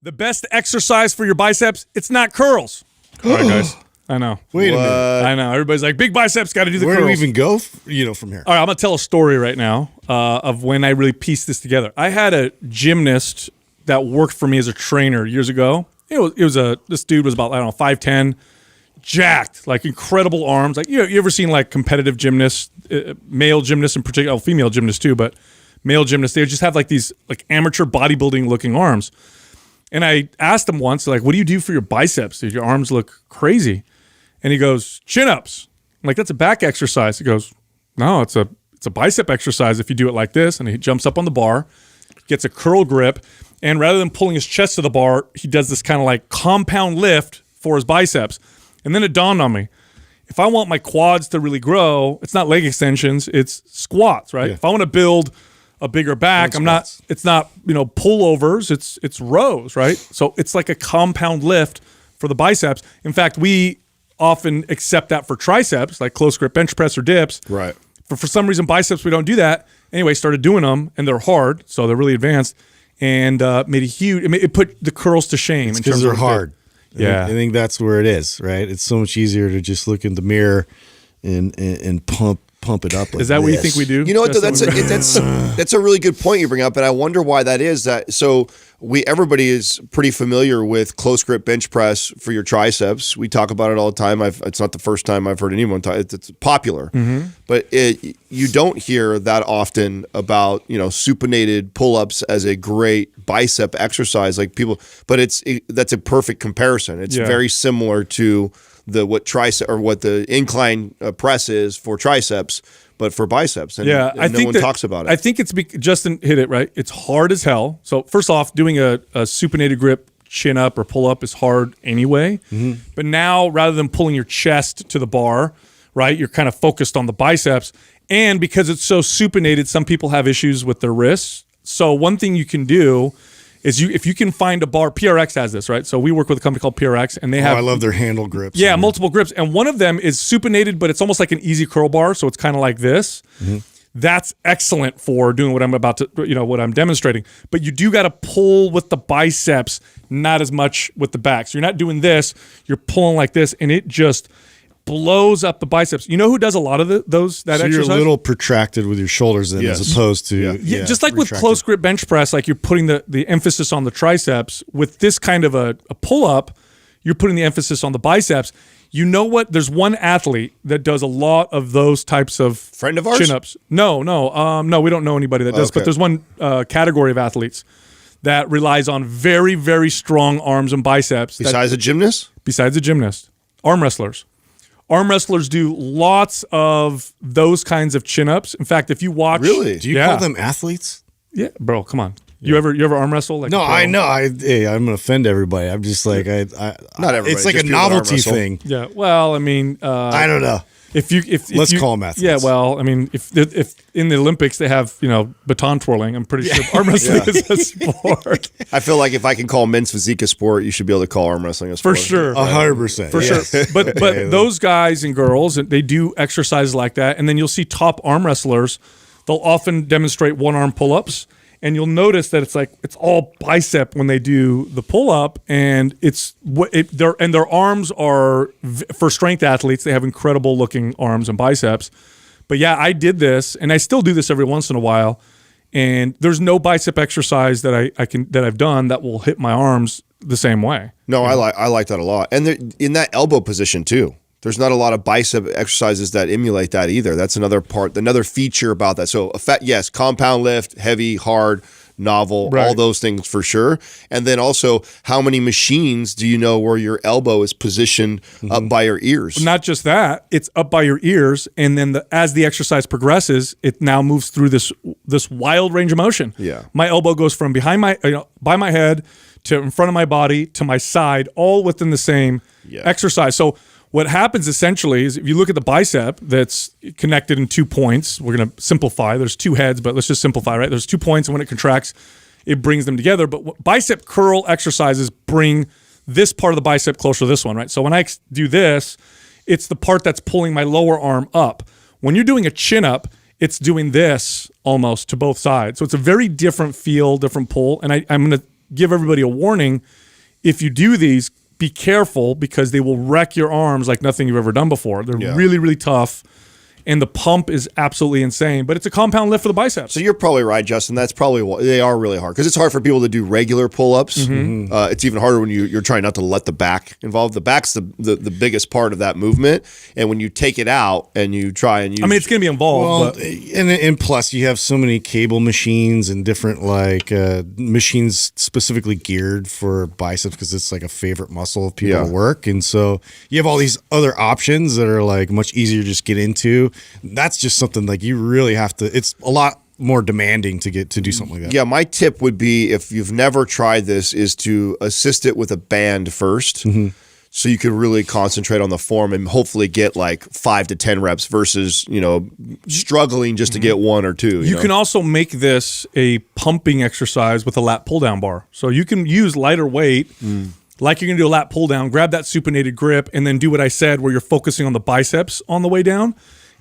The best exercise for your biceps, it's not curls. All right, guys. I know. Wait a minute. I know. Everybody's like, big biceps, got to do the Where curls. do we even go, from here? All right, I'm going to tell a story right now of when I really pieced this together. I had a gymnast that worked for me as a trainer years ago. This dude was about, 5'10", jacked, like incredible arms. Like, you ever seen like competitive gymnasts, male gymnasts in particular, female gymnasts too, but male gymnasts, they just have like these like amateur bodybuilding looking arms. And I asked him once, like, what do you do for your biceps? Your arms look crazy. And he goes, chin-ups. I'm like, that's a back exercise. He goes, no, it's a bicep exercise if you do it like this. And he jumps up on the bar, gets a curl grip, and rather than pulling his chest to the bar, he does this kind of like compound lift for his biceps. And then it dawned on me, if I want my quads to really grow, it's not leg extensions, it's squats, right? Yeah. If I want to build a bigger back, it's not pullovers, it's rows, right? So it's like a compound lift for the biceps. In fact, we often accept that for triceps, like close grip bench press or dips. Right. But for some reason, biceps, we don't do that. Anyway, started doing them, and they're hard, so they're really advanced, and it put the curls to shame. Because they're hard. Yeah. I think that's where it is, right? It's so much easier to just look in the mirror and pump it up. Like is that what you think we do? You know what? That's a really good point you bring up, and I wonder why that is. Everybody is pretty familiar with close grip bench press for your triceps. We talk about it all the time. It's not the first time I've heard anyone talk. It's popular, but you don't hear that often about supinated pull-ups as a great bicep exercise, like people. But that's a perfect comparison. It's very similar to what the incline press is for triceps, but for biceps. And no one talks about it. I think Justin hit it right. It's hard as hell. So first off, doing a supinated grip chin up or pull up is hard anyway. But now rather than pulling your chest to the bar, right, you're kind of focused on the biceps. And because it's so supinated, some people have issues with their wrists. So one thing you can do is if you can find a bar, PRX has this, right? So we work with a company called PRX, and they have— I love their handle grips. Yeah, multiple grips. And one of them is supinated, but it's almost like an easy curl bar, so it's kind of like this. That's excellent for doing what I'm about to, what I'm demonstrating. But you do got to pull with the biceps, not as much with the back. So you're not doing this, you're pulling like this, and it just blows up the biceps. You know who does a lot of that exercise? You're a little protracted with your shoulders then, as opposed to just like with close grip bench press, like you're putting the emphasis on the triceps. With this kind of a pull up, you're putting the emphasis on the biceps. You know what? There's one athlete that does a lot of those types of friend of ours? Chin ups. No, we don't know anybody that does. Okay. But there's one category of athletes that relies on very, very strong arms and biceps. Besides a gymnast? Besides a gymnast, arm wrestlers. Arm wrestlers do lots of those kinds of chin-ups. In fact, if you watch— Really? Do you call them athletes? Yeah, bro, come on. You ever arm wrestle? Like no, I know. I'm going to offend everybody. I'm just like, not everybody. It's like a novelty thing. Yeah, well, I mean— I don't know. Let's call them athletes. Yeah, well, I mean, if in the Olympics they have baton twirling, I'm pretty sure arm wrestling is a sport. I feel like if I can call men's physique a sport, you should be able to call arm wrestling a sport. For sure, 100%. For sure. But those guys and girls, they do exercises like that, and then you'll see top arm wrestlers. They'll often demonstrate one arm pull-ups. And you'll notice that it's all bicep when they do the pull up, and their arms are, for strength athletes, they have incredible looking arms and biceps. But yeah, I did this, and I still do this every once in a while. And there's no bicep exercise that I've done that will hit my arms the same way. No, I like that a lot, and in that elbow position too. There's not a lot of bicep exercises that emulate that either. That's another feature about that. So, yes, compound lift, heavy, hard, novel, all those things for sure. And then also, how many machines do you know where your elbow is positioned up by your ears? Not just that, it's up by your ears, and then as the exercise progresses, it now moves through this wild range of motion. Yeah, my elbow goes from behind by my head to in front of my body to my side, all within the same exercise. So what happens essentially is if you look at the bicep that's connected in 2 points, we're going to simplify. There's 2 heads, but let's just simplify, right? There's 2 points, and when it contracts, it brings them together. But bicep curl exercises bring this part of the bicep closer to this one, right? So when I do this, it's the part that's pulling my lower arm up. When you're doing a chin up, it's doing this almost to both sides. So it's a very different feel, different pull. And I'm going to give everybody a warning. If you do these, be careful because they will wreck your arms like nothing you've ever done before. They're really, really tough. And the pump is absolutely insane, but it's a compound lift for the biceps. So you're probably right, Justin. That's probably why they are really hard because it's hard for people to do regular pull-ups. It's even harder when you're trying not to let the back involve. The back's the biggest part of that movement, and when you take it out and you try and use, I mean, it's going to be involved. Well, and plus you have so many cable machines and different like machines specifically geared for biceps because it's like a favorite muscle of people to work, and so you have all these other options that are like much easier to just get into. That's just something like you really have to. It's a lot more demanding to get to do something like that. Yeah, my tip would be if you've never tried this, is to assist it with a band first. So you can really concentrate on the form and hopefully get like 5 to 10 reps versus, struggling just to get 1 or 2. You can also make this a pumping exercise with a lat pull down bar. So you can use lighter weight, like you're going to do a lat pull down, grab that supinated grip, and then do what I said where you're focusing on the biceps on the way down.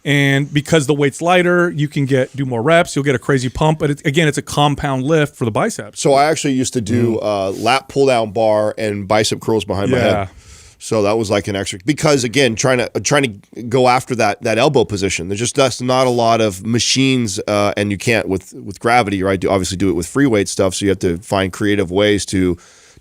And because the weight's lighter, you can do more reps. You'll get a crazy pump. But it's a compound lift for the biceps. So I actually used to do lat pull down bar and bicep curls behind my head. So that was like an extra because again, trying to go after that elbow position. That's not a lot of machines, and you can't with gravity, right? You obviously do it with free weight stuff. So you have to find creative ways to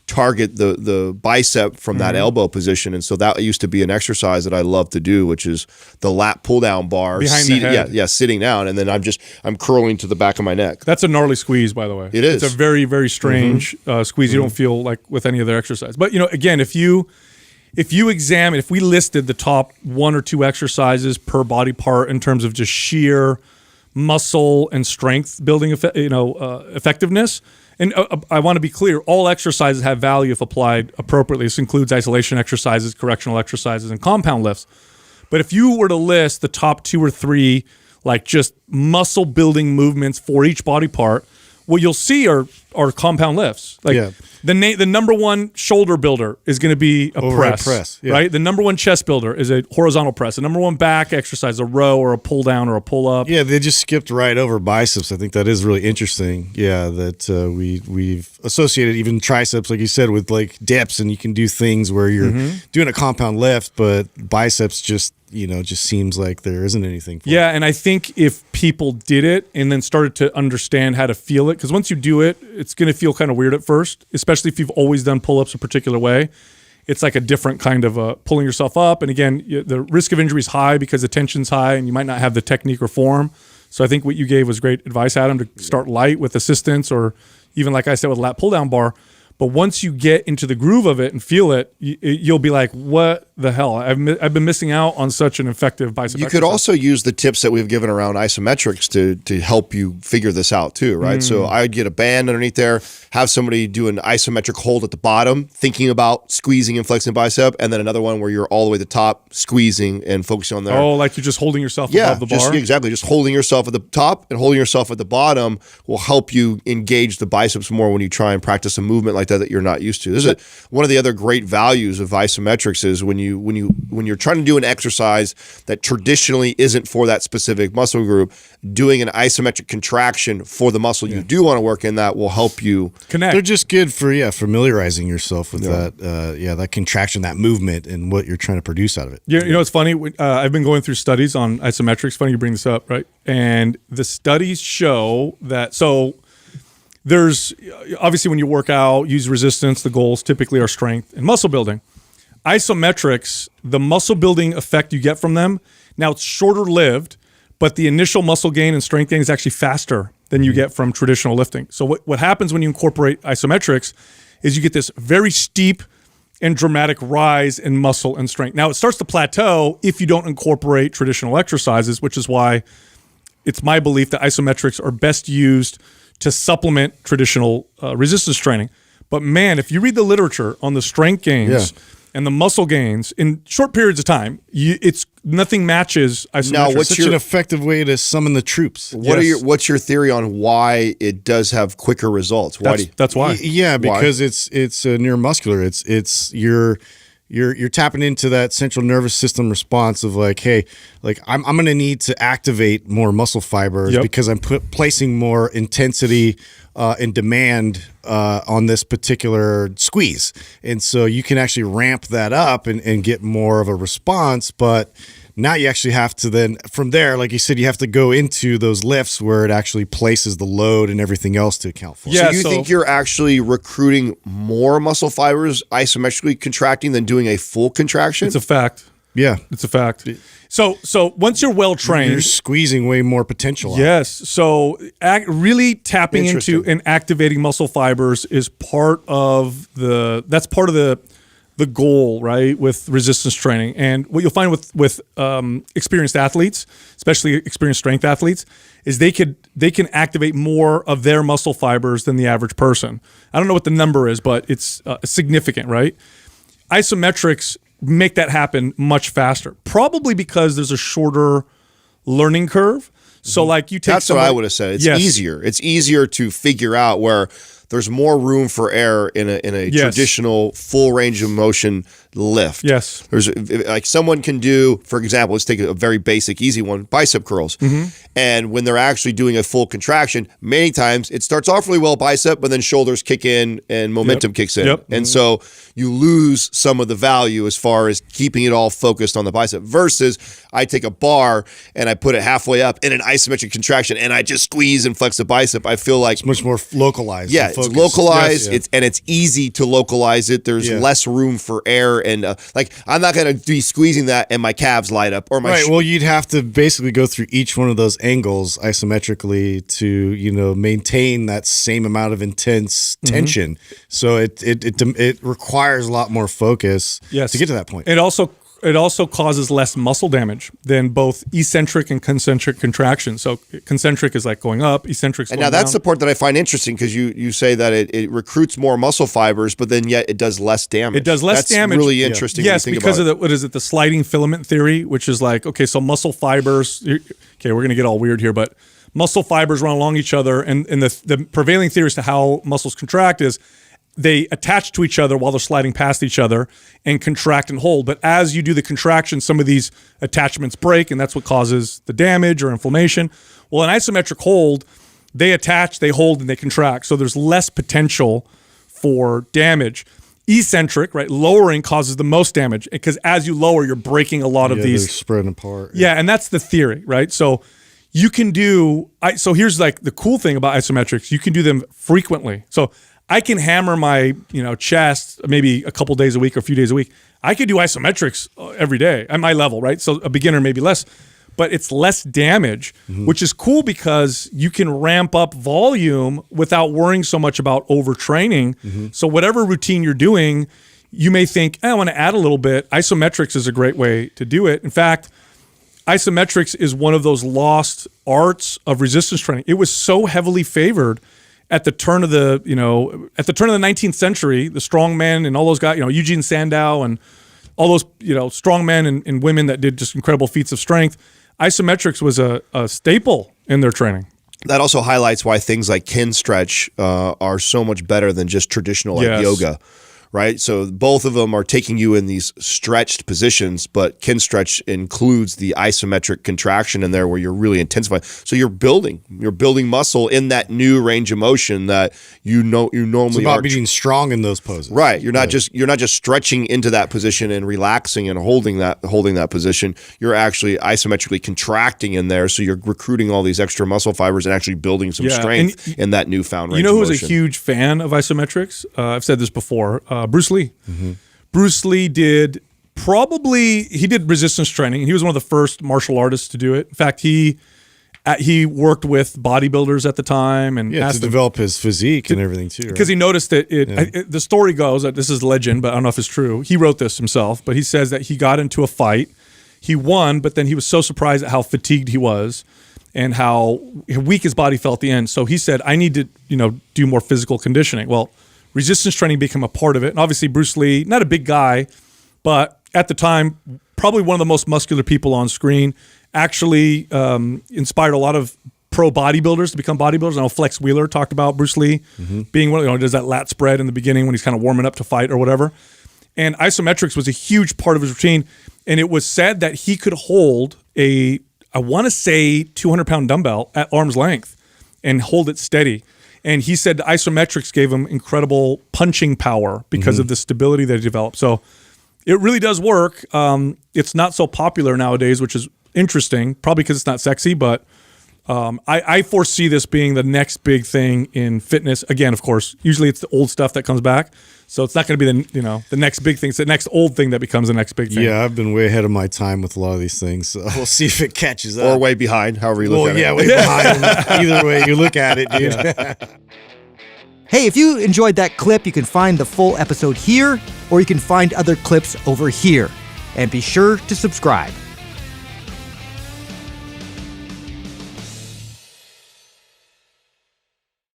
target the bicep from that elbow position, and so that used to be an exercise that I love to do, which is the lat pull down bar behind the head. Sitting down, and then I'm curling to the back of my neck. That's a gnarly squeeze, by the way. It is. It's a very, very strange squeeze. You don't feel like with any other exercise. But again, if you examine, if we listed the top 1 or 2 exercises per body part in terms of just sheer muscle and strength building, effectiveness. And I want to be clear, all exercises have value if applied appropriately. This includes isolation exercises, correctional exercises, and compound lifts. But if you were to list the top 2 or 3, like just muscle building movements for each body part, what you'll see are compound lifts. Like the number 1 shoulder builder is going to be a press, right? The number 1 chest builder is a horizontal press. The number 1 back exercise, a row or a pull down or a pull up. Yeah, they just skipped right over biceps. I think that is really interesting. Yeah, that we've associated even triceps, like you said, with like dips, and you can do things where you're doing a compound lift, but biceps just seems like there isn't anything for it. And I think if people did it and then started to understand how to feel it, because once you do it, it's going to feel kind of weird at first, especially if you've always done pull-ups a particular way. It's like a different kind of pulling yourself up. And again, the risk of injury is high because the tension's high and you might not have the technique or form. So I think what you gave was great advice, Adam, to start light with assistance or even, like I said, with a lat pull-down bar. But once you get into the groove of it and feel it, you'll be like, what the hell? I've been missing out on such an effective bicep exercise. You could also use the tips that we've given around isometrics to help you figure this out too, right? So I'd get a band underneath there, have somebody do an isometric hold at the bottom, thinking about squeezing and flexing bicep, and then another one where you're all the way to the top, squeezing and focusing on there. Oh, like you're just holding yourself above the bar? Exactly. Just holding yourself at the top and holding yourself at the bottom will help you engage the biceps more when you try and practice a movement like that you're not used to. This is one of the other great values of isometrics is when you're trying to do an exercise that traditionally isn't for that specific muscle group, doing an isometric contraction for the muscle you do want to work in that will help you connect. They're just good for familiarizing yourself with that contraction, that movement, and what you're trying to produce out of it. It's funny. I've been going through studies on isometrics. Funny you bring this up, right? And the studies show that there's obviously when you work out, use resistance, the goals typically are strength and muscle building. Isometrics, the muscle building effect you get from them, now it's shorter lived, but the initial muscle gain and strength gain is actually faster than you get from traditional lifting. So what happens when you incorporate isometrics is you get this very steep and dramatic rise in muscle and strength. Now it starts to plateau if you don't incorporate traditional exercises, which is why it's my belief that isometrics are best used to supplement traditional resistance training. But man, if you read the literature on the strength gains and the muscle gains in short periods of time, it's nothing matches isometrics. Now, what's such an effective way to summon the troops? What's your theory on why it does have quicker results? That's why. Yeah, because it's neuromuscular. It's you're tapping into that central nervous system response of like, hey, like I'm going to need to activate more muscle fibers because I'm placing more intensity and demand on this particular squeeze. And so you can actually ramp that up and get more of a response. But now you actually have to then, from there, like you said, you have to go into those lifts where it actually places the load and everything else to account for. Yeah, so you think you're actually recruiting more muscle fibers isometrically contracting than doing a full contraction? It's a fact. Yeah. It's a fact. So once you're well trained, you're squeezing way more potential out. Yes. So really tapping into and activating muscle fibers is part of the goal, right, with resistance training. And what you'll find with experienced athletes, especially experienced strength athletes, is they can activate more of their muscle fibers than the average person. I don't know what the number is, but it's significant, right? Isometrics make that happen much faster, probably because there's a shorter learning curve. So like you take That's what I would have said. It's easier. It's easier to figure out where there's more room for error in a traditional full range of motion lift. Yes. There's like someone can do, for example, let's take a very basic, easy one, bicep curls. And when they're actually doing a full contraction, many times it starts off really well bicep, but then shoulders kick in and momentum kicks in. And so you lose some of the value as far as keeping it all focused on the bicep versus I take a bar and I put it halfway up in an isometric contraction and I just squeeze and flex the bicep. I feel like it's much more localized. Yeah, it's localized. It's easy to localize it. There's less room for error. And like I'm not going to be squeezing that and my calves light up or my well, you'd have to basically go through each one of those angles isometrically to maintain that same amount of intense tension. So it requires a lot more focus to get to that point. It also causes less muscle damage than both eccentric and concentric contractions. So concentric is like going up, eccentric is going down. And now that's the part that I find interesting because you say that it recruits more muscle fibers, but then yet it does less damage. It does less damage. That's really interesting. Yes, when you think because about of what is it, the sliding filament theory, which is like, okay, so muscle fibers, okay, we're going to get all weird here, but muscle fibers run along each other, and the prevailing theory as to how muscles contract is they attach to each other while they're sliding past each other and contract and hold. But as you do the contraction, some of these attachments break, and that's what causes the damage or inflammation. Well, an isometric hold, they attach, they hold, and they contract. So there's less potential for damage. Eccentric, right, lowering causes the most damage because as you lower, you're breaking a lot of these. They're spreading apart. Yeah, and that's the theory, right? So you can do, so here's like the cool thing about isometrics, you can do them frequently. So I can hammer my, chest maybe a couple days a week or a few days a week. I could do isometrics every day at my level, right? So a beginner maybe less, but it's less damage, which is cool because you can ramp up volume without worrying so much about overtraining. So whatever routine you're doing, you may think, I want to add a little bit. Isometrics is a great way to do it. In fact, isometrics is one of those lost arts of resistance training. It was so heavily favored at the turn of the 19th century, the strongmen and all those guys, Eugene Sandow and all those, strongmen and women that did just incredible feats of strength. Isometrics was a staple in their training. That also highlights why things like kin stretch are so much better than just traditional yoga. Right? So both of them are taking you in these stretched positions, but kin stretch includes the isometric contraction in there where you're really intensifying. So you're building muscle in that new range of motion that you normally it's about being strong in those poses. Right. You're not just stretching into that position and relaxing and holding that position. You're actually isometrically contracting in there. So you're recruiting all these extra muscle fibers and actually building some strength in that newfound range of motion. You know who's a huge fan of isometrics? I've said this before. Bruce Lee. Bruce Lee did resistance training. He was one of the first martial artists to do it. In fact, he worked with bodybuilders at the time and to develop his physique and everything too. Because he noticed that the story goes that this is legend, but I don't know if it's true. He wrote this himself, but he says that he got into a fight, he won, but then he was so surprised at how fatigued he was and how weak his body felt at the end. So he said, I need to do more physical conditioning. Well, resistance training became a part of it. And obviously Bruce Lee, not a big guy, but at the time, probably one of the most muscular people on screen, actually inspired a lot of pro bodybuilders to become bodybuilders. I know Flex Wheeler talked about Bruce Lee being one, does that lat spread in the beginning when he's kind of warming up to fight or whatever. And isometrics was a huge part of his routine. And it was said that he could hold I want to say 200-pound dumbbell at arm's length and hold it steady. And he said the isometrics gave him incredible punching power because of the stability that he developed. So it really does work. It's not so popular nowadays, which is interesting, probably because it's not sexy, but I foresee this being the next big thing in fitness. Again, of course, usually it's the old stuff that comes back. So it's not going to be the next big thing. It's the next old thing that becomes the next big thing. Yeah, I've been way ahead of my time with a lot of these things. So we'll see if it catches up. Or way behind, however you look at it. Yeah, way behind. Either way you look at it, dude. Yeah. Hey, if you enjoyed that clip, you can find the full episode here, or you can find other clips over here. And be sure to subscribe.